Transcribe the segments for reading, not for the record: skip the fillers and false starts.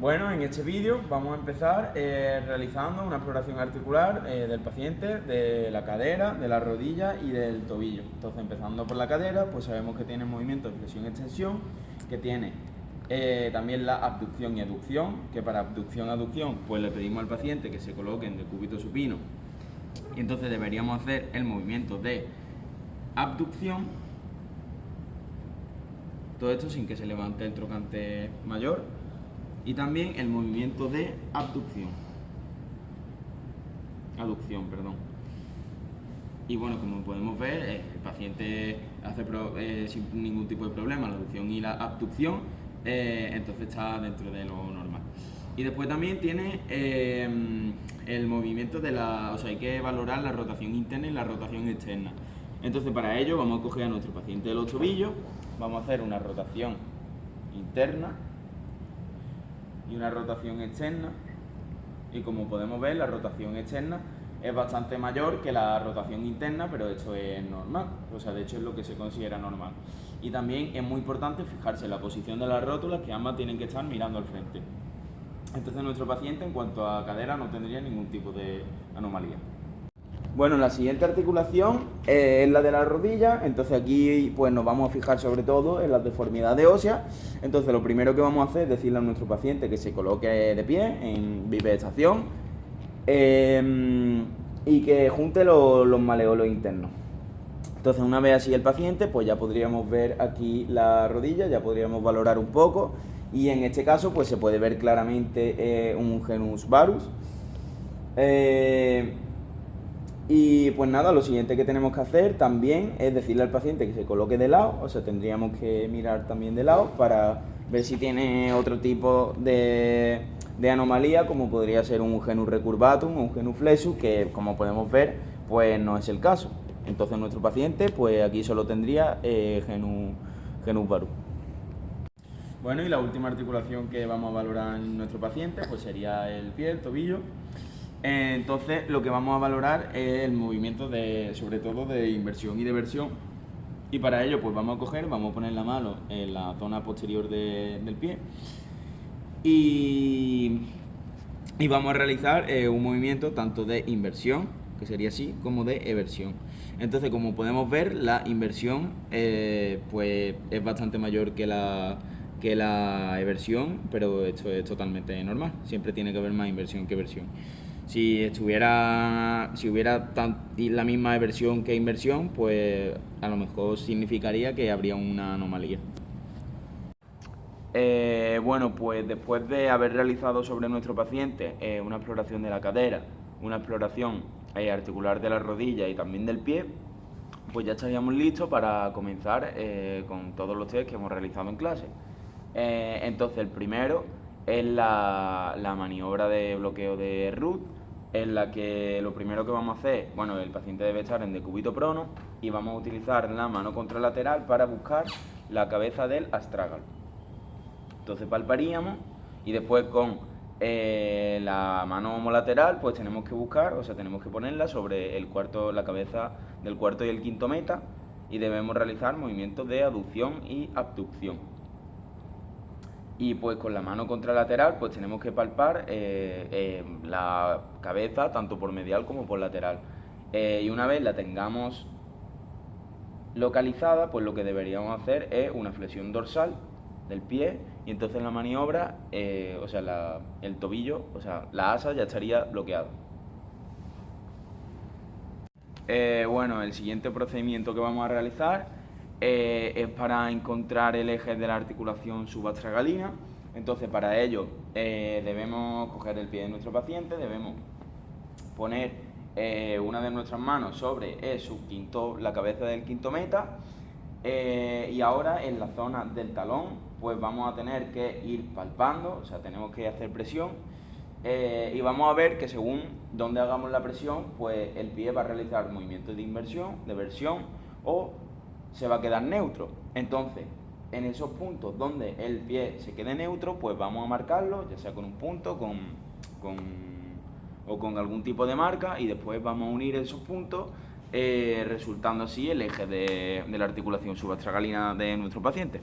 Bueno, en este vídeo vamos a empezar realizando una exploración articular del paciente, de la cadera, de la rodilla y del tobillo. Entonces, empezando por la cadera, pues sabemos que tiene movimientos de flexión-extensión, que tiene también la abducción y aducción, que para abducción-aducción pues le pedimos al paciente que se coloque en decúbito supino y entonces deberíamos hacer el movimiento de abducción, todo esto sin que se levante el trocante mayor, y también el movimiento de aducción, y bueno, como podemos ver, el paciente hace sin ningún tipo de problema la aducción y la abducción, entonces está dentro de lo normal. Y después también tiene el movimiento de o sea, hay que valorar la rotación interna y la rotación externa. Entonces, para ello vamos a coger a nuestro paciente de los tobillos, vamos a hacer una rotación interna y una rotación externa, y como podemos ver, la rotación externa es bastante mayor que la rotación interna, pero esto es normal, o sea, de hecho es lo que se considera normal. Y también es muy importante fijarse en la posición de las rótulas, que ambas tienen que estar mirando al frente. Entonces nuestro paciente, en cuanto a cadera, no tendría ningún tipo de anomalía. Bueno, la siguiente articulación es la de la rodilla, entonces aquí pues nos vamos a fijar sobre todo en las deformidades óseas. Entonces lo primero que vamos a hacer es decirle a nuestro paciente que se coloque de pie en bipedestación y que junte los maleolos internos. Entonces, una vez así el paciente, pues ya podríamos ver aquí la rodilla, ya podríamos valorar un poco, y en este caso pues se puede ver claramente un genus varus. Y pues nada, lo siguiente que tenemos que hacer también es decirle al paciente que se coloque de lado, o sea, tendríamos que mirar también de lado para ver si tiene otro tipo de anomalía, como podría ser un genus recurvatum o un genus flexus, que como podemos ver, pues no es el caso. Entonces nuestro paciente, pues aquí solo tendría genus varus. Bueno, y la última articulación que vamos a valorar en nuestro paciente, pues sería el pie, el tobillo. Entonces, lo que vamos a valorar es el movimiento sobre todo de inversión y de versión. Y para ello, pues vamos a poner la mano en la zona posterior del pie y vamos a realizar un movimiento tanto de inversión, que sería así, como de eversión. Entonces, como podemos ver, la inversión pues es bastante mayor que la eversión, pero esto es totalmente normal. Siempre tiene que haber más inversión que eversión. Si hubiera la misma eversión que inversión, pues a lo mejor significaría que habría una anomalía. Bueno, pues después de haber realizado sobre nuestro paciente una exploración de la cadera, una exploración articular de la rodilla y también del pie, pues ya estaríamos listos para comenzar con todos los test que hemos realizado en clase. Entonces, el primero es la maniobra de bloqueo de Ruth, en la que lo primero que vamos a hacer, bueno, el paciente debe estar en decúbito prono y vamos a utilizar la mano contralateral para buscar la cabeza del astrágalo. Entonces palparíamos y después con la mano homolateral pues tenemos que buscar, o sea, tenemos que ponerla sobre la cabeza del cuarto y el quinto meta, y debemos realizar movimientos de aducción y abducción. Y pues con la mano contralateral pues tenemos que palpar la cabeza tanto por medial como por lateral. Y una vez la tengamos localizada, pues lo que deberíamos hacer es una flexión dorsal del pie, y entonces la maniobra, o sea, el tobillo, o sea, la asa ya estaría bloqueada. Bueno, el siguiente procedimiento que vamos a realizar es para encontrar el eje de la articulación subastragalina. Entonces, para ello debemos coger el pie de nuestro paciente, debemos poner una de nuestras manos sobre la cabeza del quinto meta, y ahora en la zona del talón pues vamos a tener que ir palpando, o sea, tenemos que hacer presión, y vamos a ver que según donde hagamos la presión, pues el pie va a realizar movimientos de inversión, de versión, o se va a quedar neutro. Entonces, en esos puntos donde el pie se quede neutro, pues vamos a marcarlo, ya sea con un punto o con algún tipo de marca, y después vamos a unir esos puntos, resultando así el eje de la articulación subastragalina de nuestro paciente.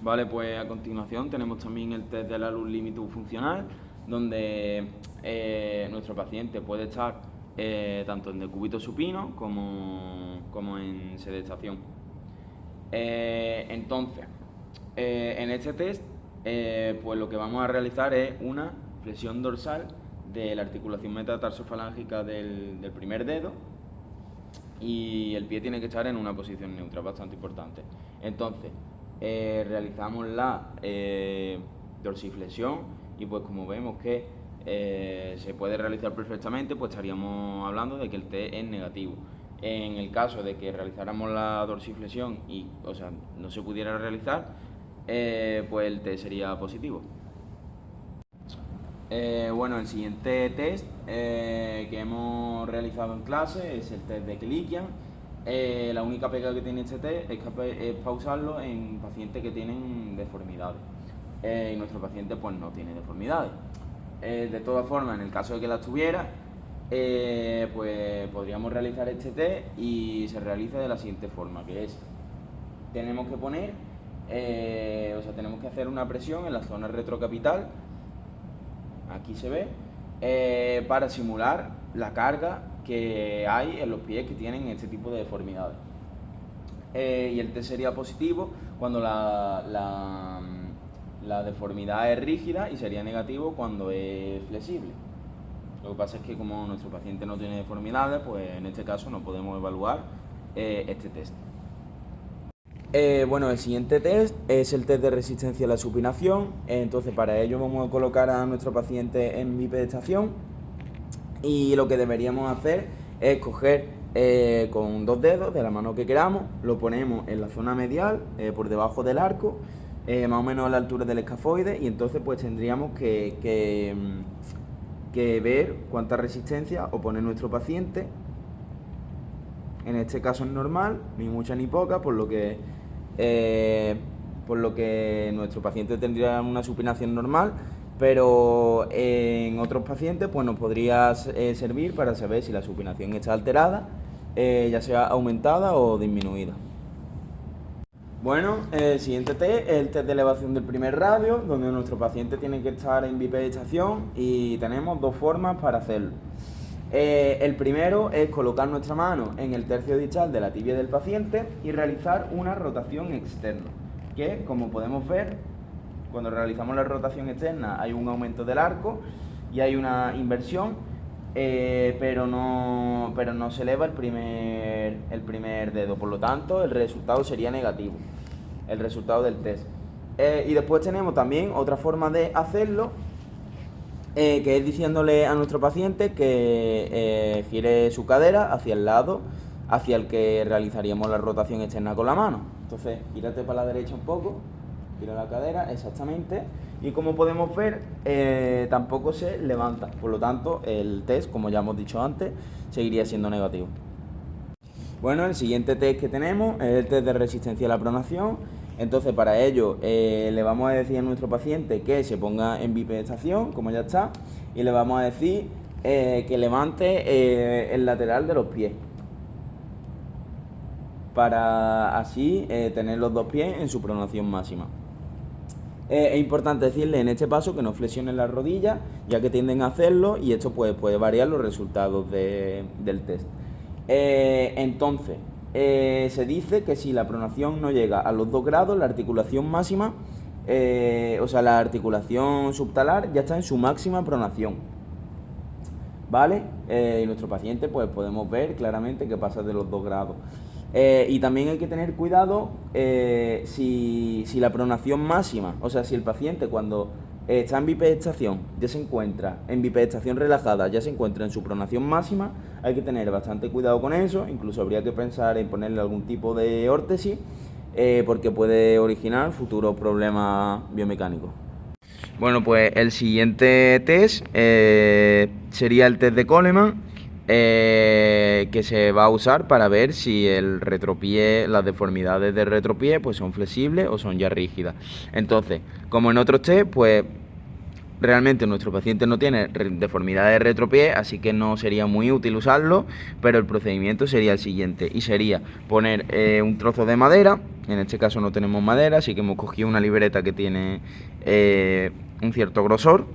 Vale, pues a continuación tenemos también el test de la luz límite funcional, donde nuestro paciente puede estar tanto en decúbito supino como en sedestación. Entonces, en este test, pues lo que vamos a realizar es una flexión dorsal de la articulación metatarsofalágica del primer dedo, y el pie tiene que estar en una posición neutra, bastante importante. Entonces, realizamos la dorsiflexión y pues como vemos que se puede realizar perfectamente, pues estaríamos hablando de que el test es negativo. En el caso de que realizáramos la dorsiflexión y, o sea, no se pudiera realizar, pues el test sería positivo. Bueno, el siguiente test que hemos realizado en clase es el test de Kilikian. La única pega que tiene este test es pausarlo en pacientes que tienen deformidades, y nuestro paciente pues no tiene deformidades. De todas formas, en el caso de que las tuviera, pues podríamos realizar este test y se realiza de la siguiente forma, que es, tenemos que poner, tenemos que hacer una presión en la zona retrocapital, aquí se ve, para simular la carga que hay en los pies que tienen este tipo de deformidades. Y el test sería positivo cuando la deformidad es rígida y sería negativo cuando es flexible. Lo que pasa es que como nuestro paciente no tiene deformidades, pues en este caso no podemos evaluar este test. Bueno, el siguiente test es el test de resistencia a la supinación. Entonces, para ello vamos a colocar a nuestro paciente en bipedestación y lo que deberíamos hacer es coger con 2 dedos de la mano que queramos, lo ponemos en la zona medial, por debajo del arco, más o menos a la altura del escafoide, y entonces pues tendríamos que ver cuánta resistencia opone nuestro paciente. En este caso es normal, ni mucha ni poca, por lo que nuestro paciente tendría una supinación normal, pero en otros pacientes pues nos podría servir para saber si la supinación está alterada, ya sea aumentada o disminuida. Bueno, el siguiente test es el test de elevación del primer radio, donde nuestro paciente tiene que estar en bipedestación y tenemos 2 formas para hacerlo. El primero es colocar nuestra mano en el tercio distal de la tibia del paciente y realizar una rotación externa, que como podemos ver, cuando realizamos la rotación externa hay un aumento del arco y hay una inversión, pero no se eleva el primer dedo, por lo tanto el resultado sería negativo, el resultado del test. Y después tenemos también otra forma de hacerlo, que es diciéndole a nuestro paciente que gire su cadera hacia el lado hacia el que realizaríamos la rotación externa con la mano. Entonces, gírate para la derecha un poco, gira la cadera, exactamente, y como podemos ver, tampoco se levanta, por lo tanto, el test, como ya hemos dicho antes, seguiría siendo negativo. Bueno, el siguiente test que tenemos es el test de resistencia a la pronación. Entonces, para ello, le vamos a decir a nuestro paciente que se ponga en bipedestación, como ya está, y le vamos a decir que levante el lateral de los pies, para así tener los 2 pies en su pronación máxima. Es importante decirle en este paso que no flexionen las rodillas, ya que tienden a hacerlo, y esto puede variar los resultados del test. Entonces, se dice que si la pronación no llega a los 2 grados, la articulación máxima, la articulación subtalar ya está en su máxima pronación, ¿vale? Y nuestro paciente, pues podemos ver claramente que pasa de los 2 grados. Y también hay que tener cuidado si la pronación máxima, o sea, si el paciente cuando está en bipedestación, ya se encuentra en bipedestación relajada, ya se encuentra en su pronación máxima, hay que tener bastante cuidado con eso. Incluso habría que pensar en ponerle algún tipo de órtesis, porque puede originar futuros problemas biomecánicos. Bueno, pues el siguiente test sería el test de Coleman, que se va a usar para ver si el retropié, las deformidades del retropié pues son flexibles o son ya rígidas. Entonces, como en otros test, pues realmente nuestro paciente no tiene deformidad de retropié, así que no sería muy útil usarlo, pero el procedimiento sería el siguiente, y sería poner un trozo de madera. En este caso no tenemos madera, así que hemos cogido una libreta que tiene un cierto grosor,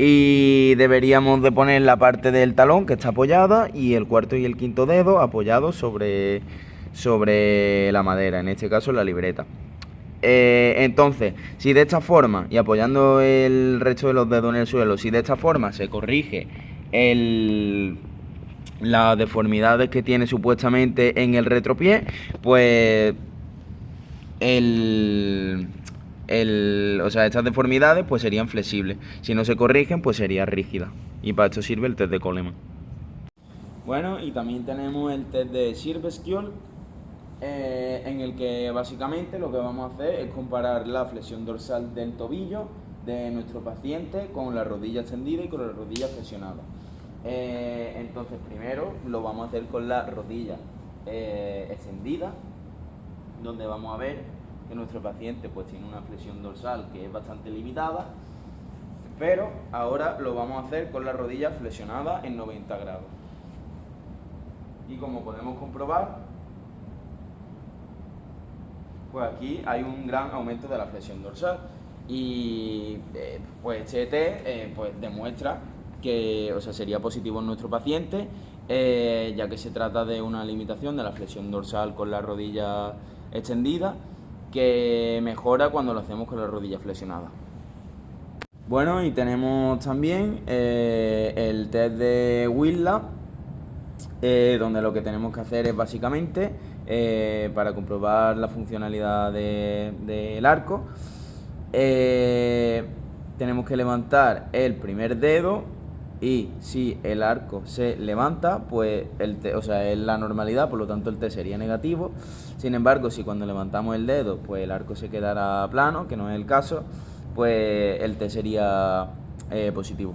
y deberíamos de poner la parte del talón que está apoyada y el cuarto y el quinto dedo apoyados sobre la madera, en este caso la libreta. Entonces, si de esta forma, y apoyando el resto de los dedos en el suelo, si de esta forma se corrige las deformidades que tiene supuestamente en el retropié, pues estas deformidades pues serían flexibles. Si no se corrigen, pues sería rígida. Y para esto sirve el test de Coleman. Bueno, y también tenemos el test de Sirvescuol, en el que básicamente lo que vamos a hacer es comparar la flexión dorsal del tobillo de nuestro paciente con la rodilla extendida y con la rodilla flexionada. Entonces primero lo vamos a hacer con la rodilla extendida, donde vamos a ver que nuestro paciente pues tiene una flexión dorsal que es bastante limitada, pero ahora lo vamos a hacer con la rodilla flexionada en 90 grados. Y como podemos comprobar, pues aquí hay un gran aumento de la flexión dorsal, y pues este test pues demuestra que sería positivo en nuestro paciente, ya que se trata de una limitación de la flexión dorsal con la rodilla extendida, que mejora cuando lo hacemos con la rodilla flexionada. Bueno, y tenemos también el test de Whitlock, donde lo que tenemos que hacer es básicamente, para comprobar la funcionalidad del arco, tenemos que levantar el primer dedo, y si el arco se levanta, pues es la normalidad, por lo tanto el test sería negativo. Sin embargo, si cuando levantamos el dedo pues el arco se quedara plano, que no es el caso, pues el test sería positivo.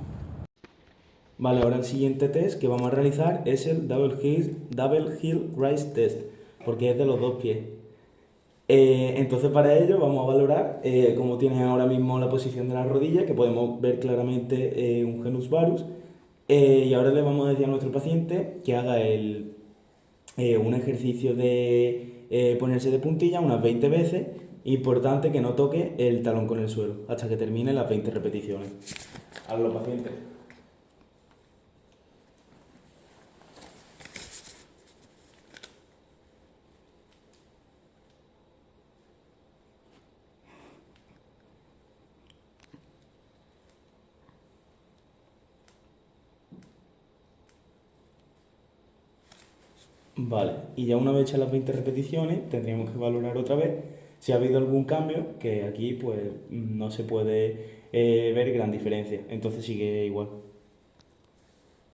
Vale, ahora el siguiente test que vamos a realizar es el Double Heel Raise Test, porque es de los dos pies. Entonces para ello vamos a valorar cómo tiene ahora mismo la posición de la rodilla, que podemos ver claramente un genus varus, y ahora le vamos a decir a nuestro paciente que haga un ejercicio de ponerse de puntilla unas 20 veces. Importante que no toque el talón con el suelo hasta que termine las 20 repeticiones. Hazlo, paciente. Vale, y ya una vez hechas las 20 repeticiones, tendríamos que valorar otra vez si ha habido algún cambio, que aquí pues no se puede ver gran diferencia, entonces sigue igual.